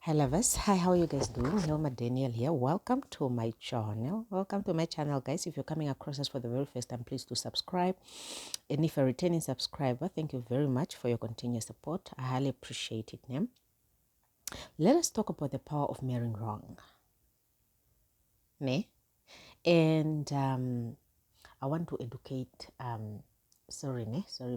Hi lovers, hi, how are you guys doing? Hilma Daniel here. Welcome to my channel. Welcome to my channel, guys. If you're coming across us for the very first time, please do subscribe. And if you're a returning subscriber, thank you very much for your continued support. I highly appreciate it. Yeah? Let us talk about the power of marrying wrong. Ne? And I want to educate sorry,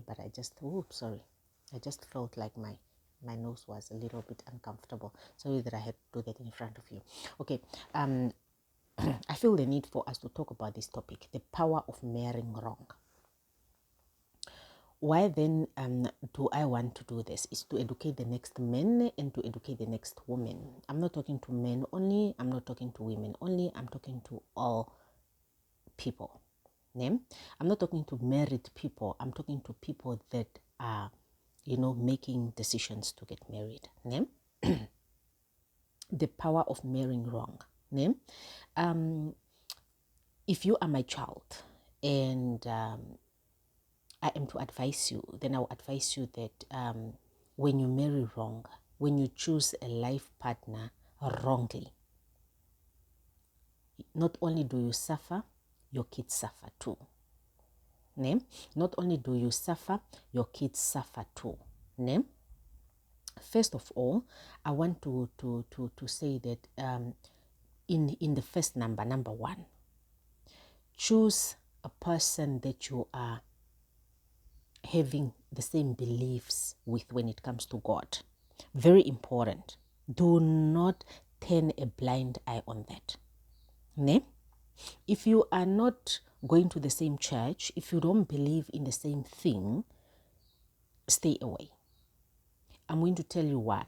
but I just felt like my nose was a little bit uncomfortable. Sorry that I had to do that in front of you. Okay. I feel the need for us to talk about this topic, the power of marrying wrong. Why then do I want to do this? Is to educate the next men and to educate the next women. I'm not talking to men only. I'm not talking to women only. I'm talking to all people. Name? I'm not talking to married people. I'm talking to people that are, making decisions to get married. Name? The power of marrying wrong. Name? If you are my child and I am to advise you, then I will advise you that when you marry wrong, when you choose a life partner wrongly, not only do you suffer, your kids suffer too. Name? Not only do you suffer, your kids suffer too. Name? First of all, I want to say that in the first number one, choose a person that you are having the same beliefs with when it comes to God. Very important. Do not turn a blind eye on that. Ne? If you are not going to the same church, if you don't believe in the same thing, stay away. I'm going to tell you why.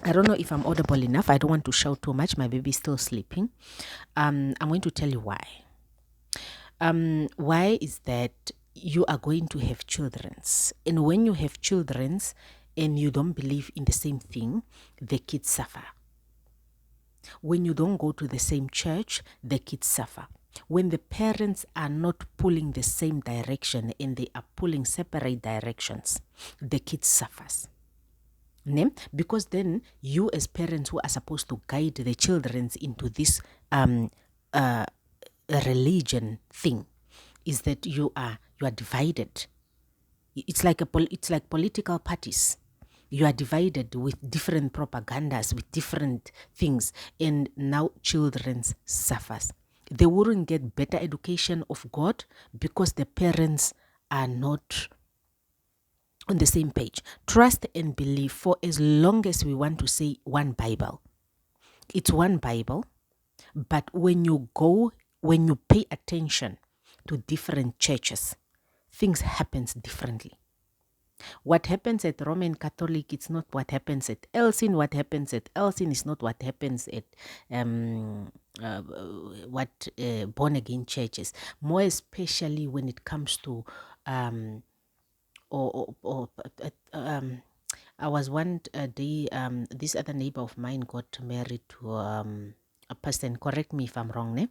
I don't know if I'm audible enough. I don't want to shout too much. My baby's still sleeping. I'm going to tell you why. Why is that you are going to have childrens, and when you have childrens and you don't believe in the same thing, the kids suffer. When you don't go to the same church, the kids suffer. When the parents are not pulling the same direction and they are pulling separate directions, the kids suffers. Because then you as parents who are supposed to guide the children into this religion thing, is that you are divided. It's like political parties. You are divided with different propagandas, with different things, and now children suffers. They wouldn't get better education of God because the parents are not on the same page. Trust and believe, for as long as we want to say one Bible, it's one Bible, but when you pay attention to different churches, things happens differently. What happens at Roman Catholic, it's not what happens at Elsin. What happens at Elsin is not what happens at born again churches. More especially when it comes to I was one day, this other neighbor of mine got married to a person, correct me if I'm wrong,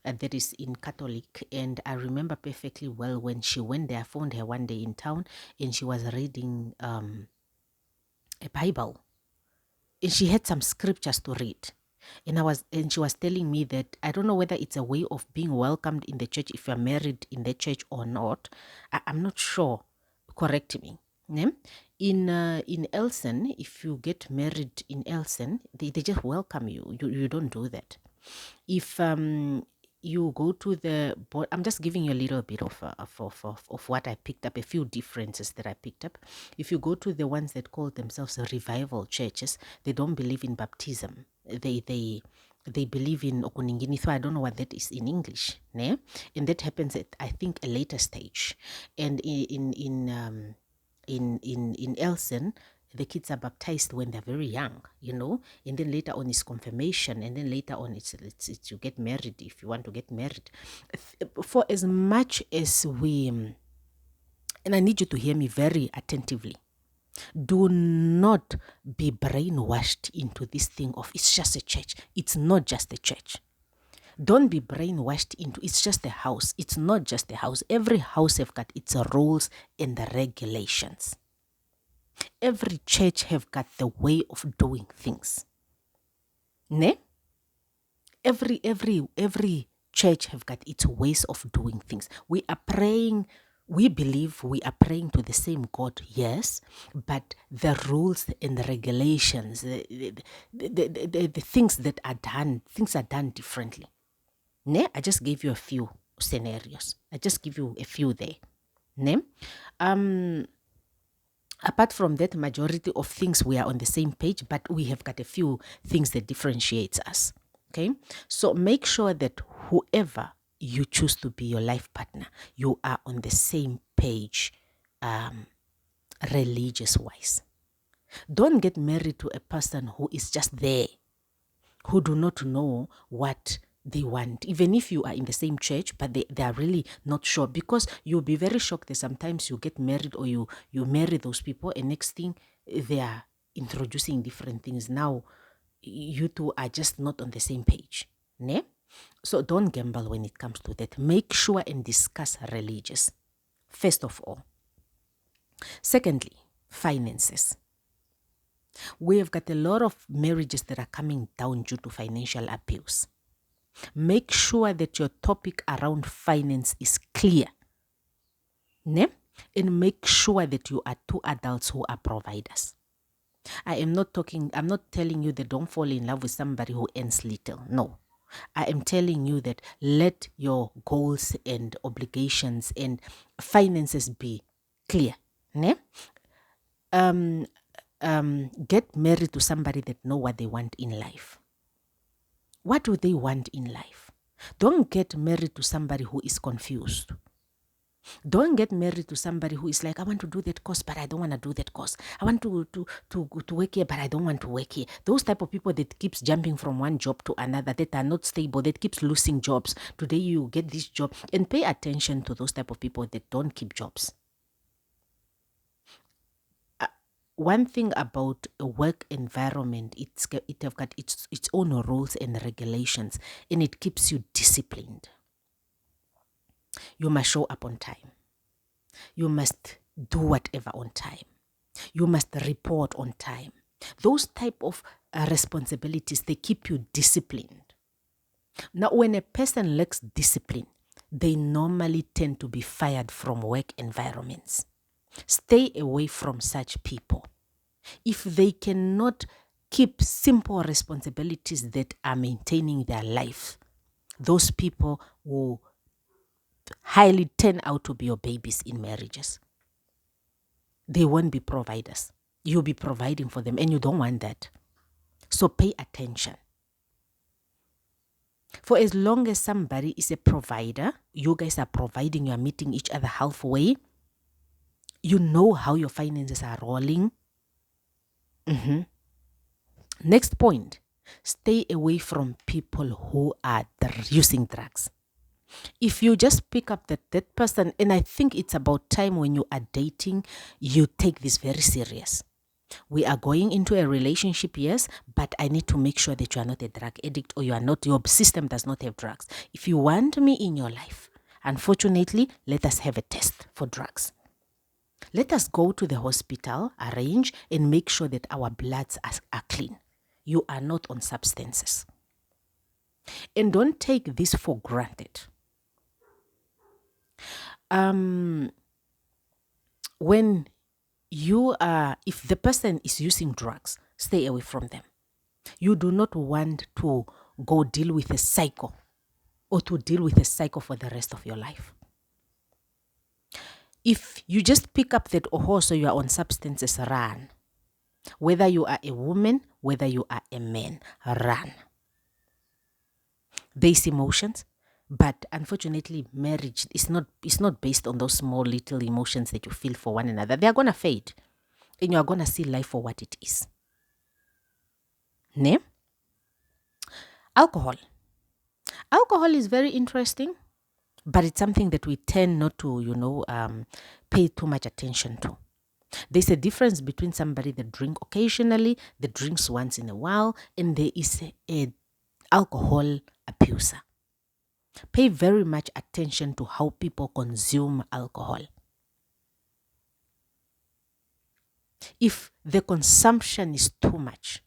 that is in Catholic. And I remember perfectly well when she went there. I found her one day in town and she was reading a Bible. And she had some scriptures to read. And she was telling me that I don't know whether it's a way of being welcomed in the church if you're married in the church or not. I'm not sure. Correct me. Yeah? In Elsen, if you get married in Elsen, they just welcome you. You don't do that. If you go to the board, I'm just giving you a little bit of what I picked up, a few differences that I picked up. If you go to the ones that call themselves revival churches, they don't believe in baptism. They believe in okuningini. So I don't know what that is in English, né? And that happens at, I think, a later stage. And in Elsen, the kids are baptized when they're very young, and then later on is confirmation, and then later on it's you get married if you want to get married. For as much as and I need you to hear me very attentively, do not be brainwashed into this thing of it's just a church. It's not just a church. Don't be brainwashed into it's just a house. It's not just a house. Every house have got its rules and the regulations. Every church have got the way of doing things. Ne? Every church have got its ways of doing things. We are praying, we believe we are praying to the same God, yes, but the rules and the regulations, the things that are done, things are done differently. Ne? I just gave you a few scenarios. I just give you a few there. Ne? Apart from that, majority of things we are on the same page, but we have got a few things that differentiates us. Okay, so make sure that whoever you choose to be your life partner, you are on the same page, religious wise. Don't get married to a person who is just there, who do not know what they want, even if you are in the same church, but they are really not sure, because you'll be very shocked that sometimes you get married or you marry those people, and next thing they are introducing different things. Now you two are just not on the same page. Ne? So don't gamble when it comes to that. Make sure and discuss religious, first of all. Secondly, finances. We have got a lot of marriages that are coming down due to financial abuse. Make sure that your topic around finance is clear. Ne? And make sure that you are two adults who are providers. I'm not telling you that don't fall in love with somebody who earns little. No. I am telling you that let your goals and obligations and finances be clear. Ne? Get married to somebody that know what they want in life. What do they want in life? Don't get married to somebody who is confused. Don't get married to somebody who is like, I want to do that course, but I don't want to do that course. I want to work here, but I don't want to work here. Those type of people that keeps jumping from one job to another, that are not stable, that keeps losing jobs. Today you get this job, and pay attention to those type of people that don't keep jobs. One thing about a work environment, it have got its own rules and regulations, and it keeps you disciplined. You must show up on time. You must do whatever on time. You must report on time. Those type of responsibilities, they keep you disciplined. Now, when a person lacks discipline, they normally tend to be fired from work environments. Stay away from such people. If they cannot keep simple responsibilities that are maintaining their life, those people will highly turn out to be your babies in marriages. They won't be providers. You'll be providing for them, and you don't want that. So pay attention. For as long as somebody is a provider, you guys are providing, you are meeting each other halfway, you know how your finances are rolling. Next point, stay away from people who are using drugs. If you just pick up that person, and I think it's about time when you are dating, you take this very serious. We are going into a relationship, yes, but I need to make sure that you are not a drug addict, or your system does not have drugs. If you want me in your life, unfortunately, let us have a test for drugs. Let us go to the hospital, arrange, and make sure that our bloods are clean. You are not on substances. And don't take this for granted. When you are, if the person is using drugs, stay away from them. You do not want to go deal with a psycho, or to deal with a psycho for the rest of your life. If you just pick up that, so you are on substances, run. Whether you are a woman, whether you are a man, run. There's emotions, but unfortunately, marriage is not based on those small little emotions that you feel for one another. They are gonna fade, and you are gonna see life for what it is. Ne? Alcohol. Alcohol is very interesting, but it's something that we tend not to, pay too much attention to. There's a difference between somebody that drinks occasionally, that drinks once in a while, and there is a alcohol abuser. Pay very much attention to how people consume alcohol. If the consumption is too much,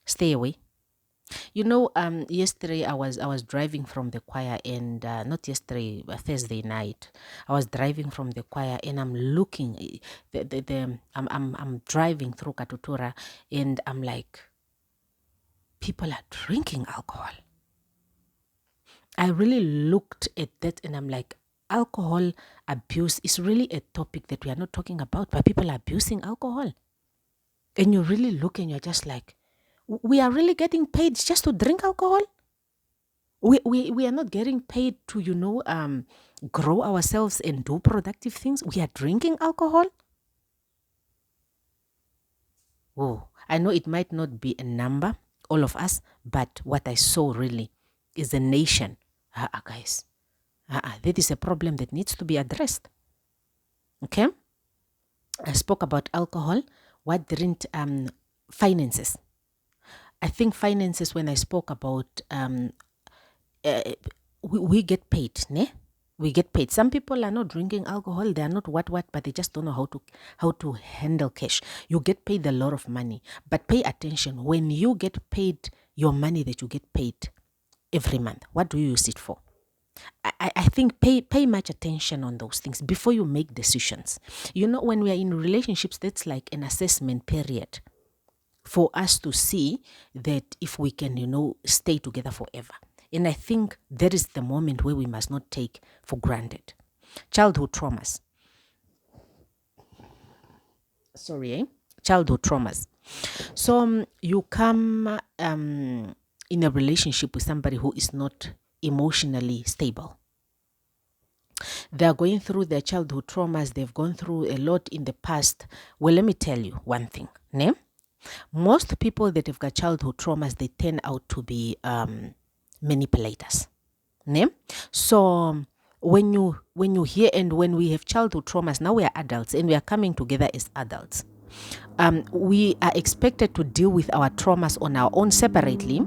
stay away. Yesterday I was driving from the choir, and not yesterday, Thursday night. I was driving from the choir, and I'm looking. I'm driving through Katutura, and I'm like, people are drinking alcohol. I really looked at that, and I'm like, alcohol abuse is really a topic that we are not talking about, but people are abusing alcohol. And you really look, and you're just like, we are really getting paid just to drink alcohol? We are not getting paid to, grow ourselves and do productive things. We are drinking alcohol? Oh, I know it might not be a number, all of us, but what I saw really is a nation. Guys, that is a problem that needs to be addressed. Okay? I spoke about alcohol. What didn't finances? I think finances, when I spoke about we get paid, ne? We get paid. Some people are not drinking alcohol, they are not what, but they just don't know how to handle cash. You get paid a lot of money, but pay attention. When you get paid your money that you get paid every month, what do you use it for? I think pay much attention on those things before you make decisions. When we are in relationships, that's like an assessment period for us to see that if we can, stay together forever. And I think that is the moment where we must not take for granted. Childhood traumas. Childhood traumas. So you come in a relationship with somebody who is not emotionally stable. They're going through their childhood traumas. They've gone through a lot in the past. Well, let me tell you one thing. Ne? Most people that have got childhood traumas, they turn out to be manipulators. Ne? So when you hear, and when we have childhood traumas, now we are adults and we are coming together as adults. We are expected to deal with our traumas on our own separately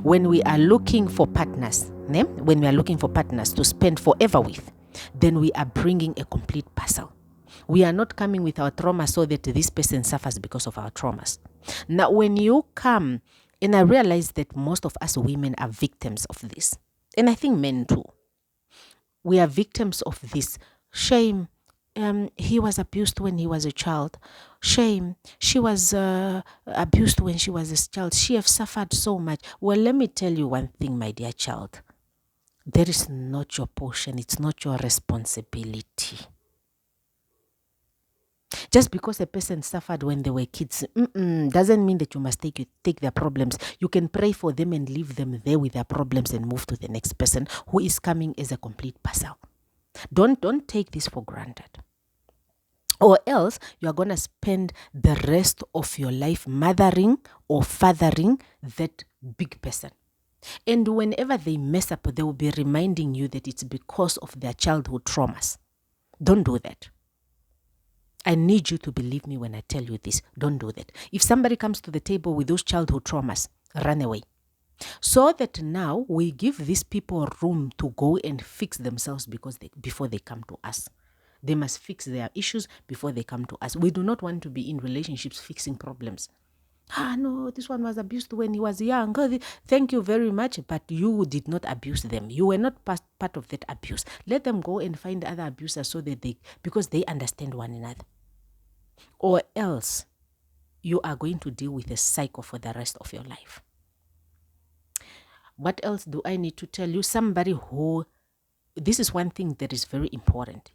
when we are looking for partners. Ne? When we are looking for partners to spend forever with, then we are bringing a complete puzzle. We are not coming with our trauma so that this person suffers because of our traumas. Now, when you come, and I realize that most of us women are victims of this, and I think men too. We are victims of this. Shame. He was abused when he was a child. Shame. She was abused when she was a child. She have suffered so much. Well, let me tell you one thing, my dear child. That is not your portion. It's not your responsibility. Just because a person suffered when they were kids doesn't mean that you must take their problems. You can pray for them and leave them there with their problems and move to the next person who is coming as a complete puzzle. Don't take this for granted. Or else you are going to spend the rest of your life mothering or fathering that big person. And whenever they mess up, they will be reminding you that it's because of their childhood traumas. Don't do that. I need you to believe me when I tell you this. Don't do that. If somebody comes to the table with those childhood traumas, run away. So that now we give these people room to go and fix themselves before they come to us. They must fix their issues before they come to us. We do not want to be in relationships fixing problems. No, this one was abused when he was young. Thank you very much, but you did not abuse them. You were not part of that abuse. Let them go and find other abusers because they understand one another. Or else you are going to deal with a cycle for the rest of your life. What else do I need to tell you? This is one thing that is very important.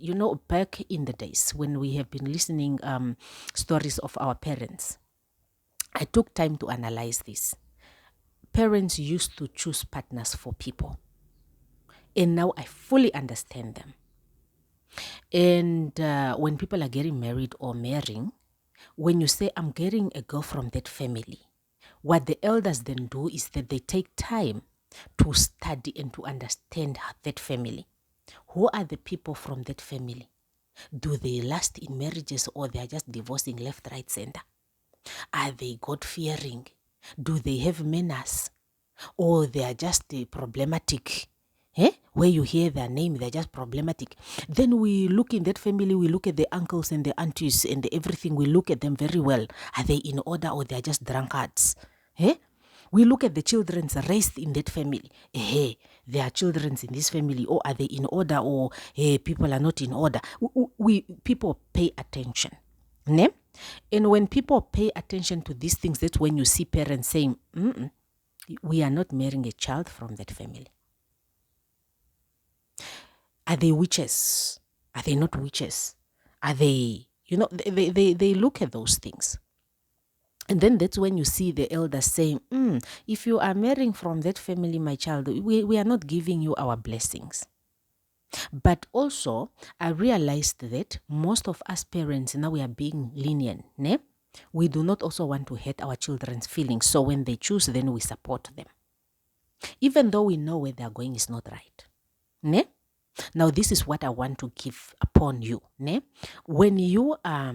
Back in the days when we have been listening stories of our parents, I took time to analyze this. Parents used to choose partners for people. And now I fully understand them. And when people are getting married or marrying, when you say, I'm getting a girl from that family, what the elders then do is that they take time to study and to understand that family. Who are the people from that family? Do they last in marriages, or they are just divorcing left, right, center? Are they God-fearing? Do they have manners? Or they are just problematic? where you hear their name, they're just problematic. Then we look in that family, we look at the uncles and the aunties and everything, we look at them very well. Are they in order or they're just drunkards? Eh? We look at the children's raised in that family. Hey, there are children in this family, or are they in order, or hey, people are not in order. People pay attention. Ne? And when people pay attention to these things, that's when you see parents saying, we are not marrying a child from that family. Are they witches? Are they not witches? Are they, they look at those things. And then that's when you see the elders saying, if you are marrying from that family, my child, we are not giving you our blessings. But also, I realized that most of us parents, now we are being lenient. Ne? We do not also want to hurt our children's feelings. So when they choose, then we support them. Even though we know where they are going is not right. Ne? Now, this is what I want to give upon you. Ne? When you are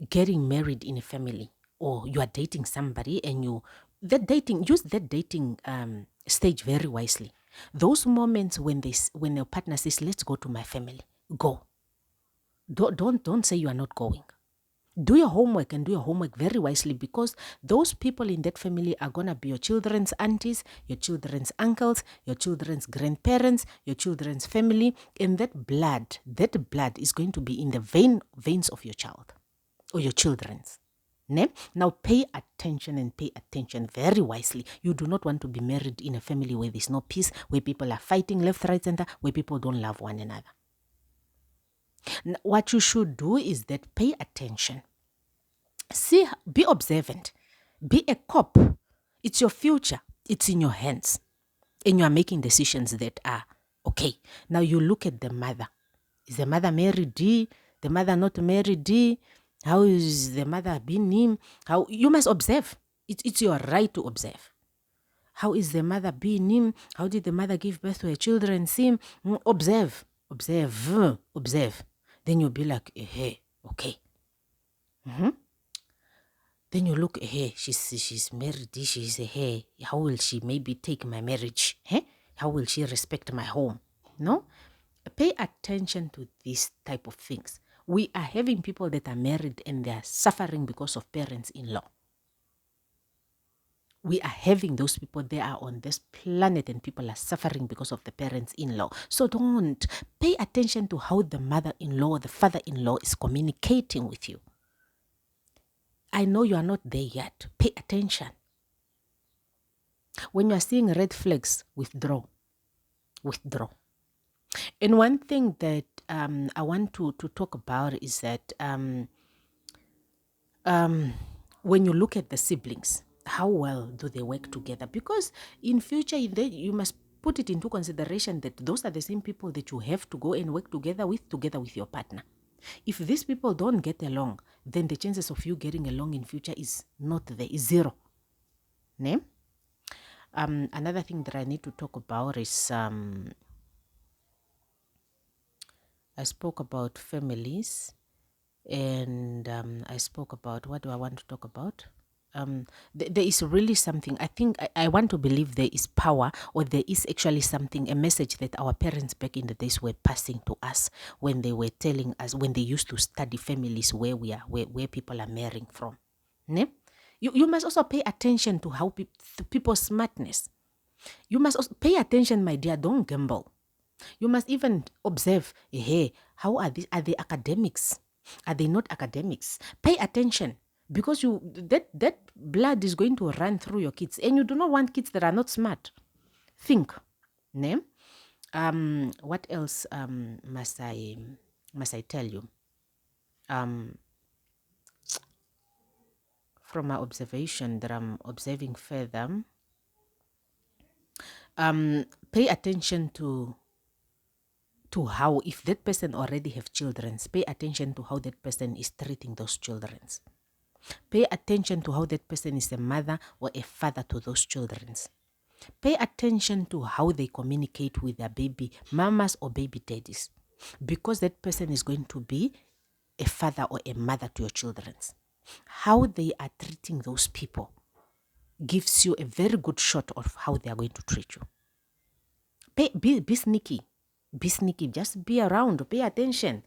getting married in a family, or you are dating somebody and use that dating stage very wisely. Those moments when your partner says, let's go to my family, go. Don't say you are not going. Do your homework and do your homework very wisely, because those people in that family are going to be your children's aunties, your children's uncles, your children's grandparents, your children's family. And that blood is going to be in the veins of your child or your children's. Now pay attention and pay attention very wisely. You do not want to be married in a family where there's no peace, where people are fighting left, right, center, where people don't love one another. Now, what you should do is that pay attention. See, be observant. Be a cop. It's your future. It's in your hands. And you are making decisions that are okay. Now you look at the mother. Is the mother married? The mother not married? How is the mother being him? How you must observe. It's your right to observe. How is the mother being him? How did the mother give birth to her children? See, observe. Then you'll be like, hey, okay. Then you look, hey, she's married. She's hey, how will she maybe take my marriage? Hey, how will she respect my home? No, pay attention to these type of things. We are having people that are married and they are suffering because of parents-in-law. We are having those people, they are on this planet and people are suffering because of the parents-in-law. So don't pay attention to how the mother-in-law, the father-in-law is communicating with you. I know you are not there yet. Pay attention. When you are seeing red flags, withdraw. And one thing that I want to talk about is that when you look at the siblings, how well do they work together? Because in future, you must put it into consideration that those are the same people that you have to go and work together with your partner. If these people don't get along, then the chances of you getting along in future is not there, is zero. Ne? Another thing that I need to talk about is I spoke about families, and I spoke about, what do I want to talk about? There is really something, I think, I want to believe there is power, or there is actually something, a message that our parents back in the days were passing to us when they were telling us, when they used to study families where where people are marrying from. Ne? You must also pay attention to how people's smartness. You must also pay attention, my dear, don't gamble. You must even observe, hey, how are they academics? Are they not academics? Pay attention, because that blood is going to run through your kids, and you do not want kids that are not smart. Think. Ne? What else must I tell you? From my observation that I'm observing further, pay attention to how, if that person already have children, pay attention to how that person is treating those children. Pay attention to how that person is a mother or a father to those children. Pay attention to how they communicate with their baby mamas or baby daddies, because that person is going to be a father or a mother to your children. How they are treating those people gives you a very good shot of how they are going to treat you. Be sneaky. Be sneaky. Just be around. Pay attention,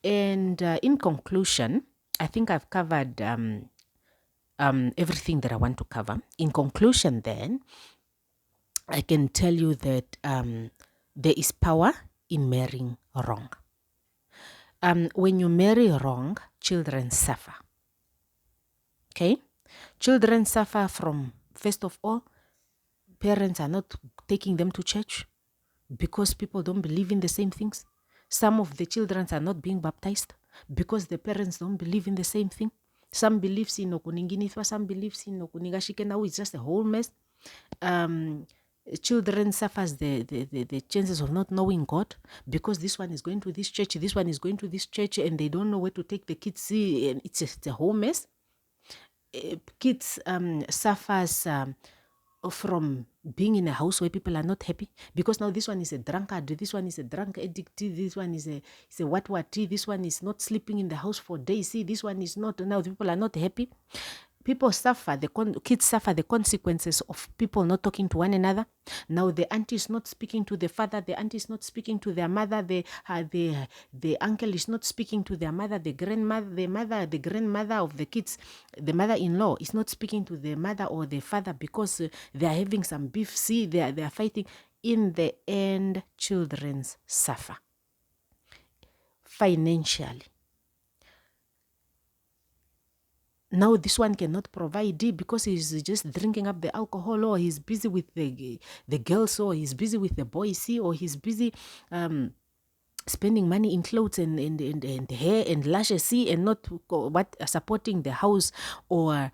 And in conclusion, I think I've covered everything that I want to cover. In conclusion, then, I can tell you that there is power in marrying wrong. When you marry wrong, children suffer. Okay? Children suffer from, first of all, parents are not taking them to church because people don't believe in the same things. Some of the children are not being baptized because the parents don't believe in the same thing. Some believes in Okuninginithwa, some believes in Okunigashikenawu. It's just a whole mess. Children suffers the chances of not knowing God because this one is going to this church, this one is going to this church, and they don't know where to take the kids. And it's a whole mess. Kids suffers from being in a house where people are not happy because now this one is a drunkard, this one is a drunk addict, this one is a what, this one is not sleeping in the house for days, see, this one is not, now people are not happy. People suffer, kids suffer the consequences of people not talking to one another. Now the auntie is not speaking to the father, the auntie is not speaking to their mother, the uncle is not speaking to their mother, the grandmother, the grandmother of the kids, the mother-in-law is not speaking to the mother or the father because they are having some beef. See, they are fighting. In the end, children suffer financially. Now this one cannot provide it because he's just drinking up the alcohol, or he's busy with the girls, or he's busy with the boys, see, or he's busy spending money in clothes and hair and lashes, see, and not supporting the house, or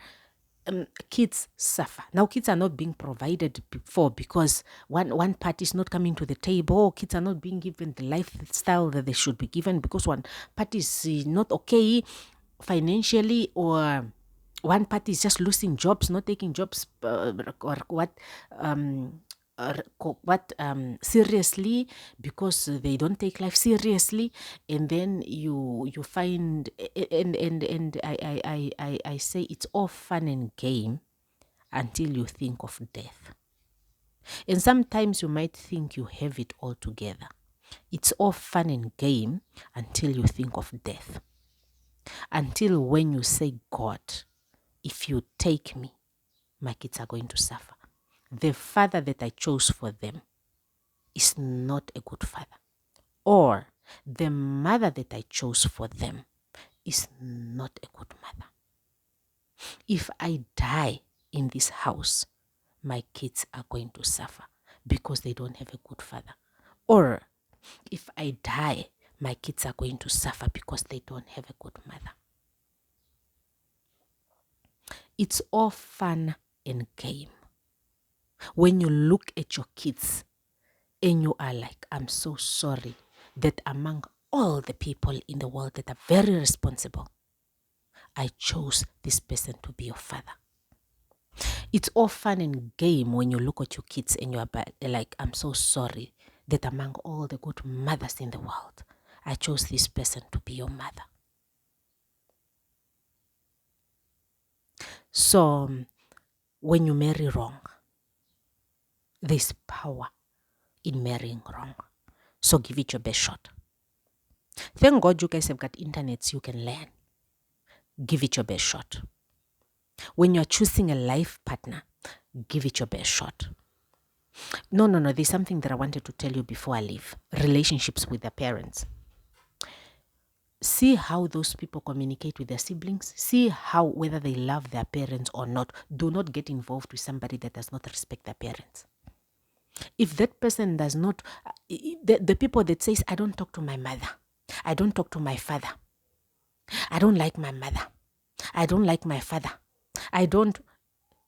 kids suffer. Now kids are not being provided for because one party is not coming to the table. Kids are not being given the lifestyle that they should be given because one party is not okay financially, or one party is just losing jobs, not taking jobs seriously because they don't take life seriously. And then you find, and I say it's all fun and game until you think of death. And sometimes you might think you have it all together. It's all fun and game until you think of death. Until when you say, God, if you take me, my kids are going to suffer. The father that I chose for them is not a good father. Or the mother that I chose for them is not a good mother. If I die in this house, my kids are going to suffer because they don't have a good father. Or if I die, my kids are going to suffer because they don't have a good mother. It's all fun and game. When you look at your kids and you are like, I'm so sorry that among all the people in the world that are very responsible, I chose this person to be your father. It's all fun and game when you look at your kids and you are like, I'm so sorry that among all the good mothers in the world, I chose this person to be your mother. So when you marry wrong, there's power in marrying wrong. So give it your best shot. Thank God you guys have got internets you can learn. Give it your best shot. When you're choosing a life partner, give it your best shot. No, there's something that I wanted to tell you before I leave. Relationships with their parents. See how those people communicate with their siblings. See how, whether they love their parents or not. Do not get involved with somebody that does not respect their parents. If that person does not, the people that says, I don't talk to my mother, I don't talk to my father, I don't like my mother, I don't like my father,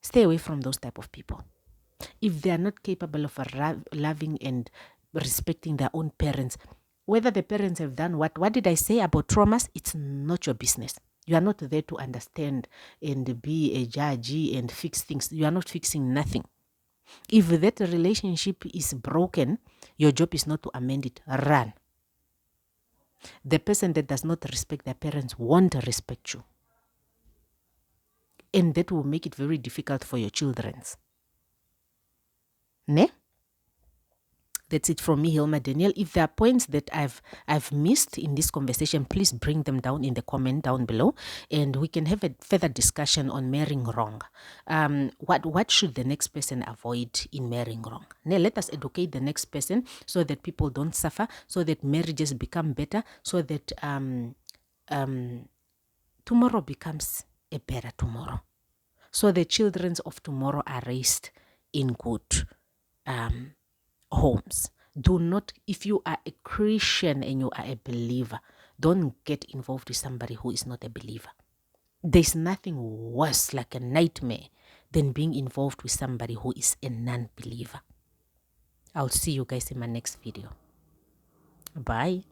stay away from those type of people. If they are not capable of loving and respecting their own parents, whether the parents have done what did I say about traumas? It's not your business. You are not there to understand and be a judge and fix things. You are not fixing nothing. If that relationship is broken, your job is not to amend it. Run. The person that does not respect their parents won't respect you. And that will make it very difficult for your children. Ne? That's it from me, Hilma Daniel. If there are points that I've missed in this conversation, please bring them down in the comment down below, and we can have a further discussion on marrying wrong. What should the next person avoid in marrying wrong? Now let us educate the next person so that people don't suffer, so that marriages become better, so that tomorrow becomes a better tomorrow. So the children of tomorrow are raised in good homes. Do not, if you are a Christian and you are a believer, don't get involved with somebody who is not a believer. There's nothing worse, like a nightmare, than being involved with somebody who is a non-believer. I'll see you guys in my next video. Bye.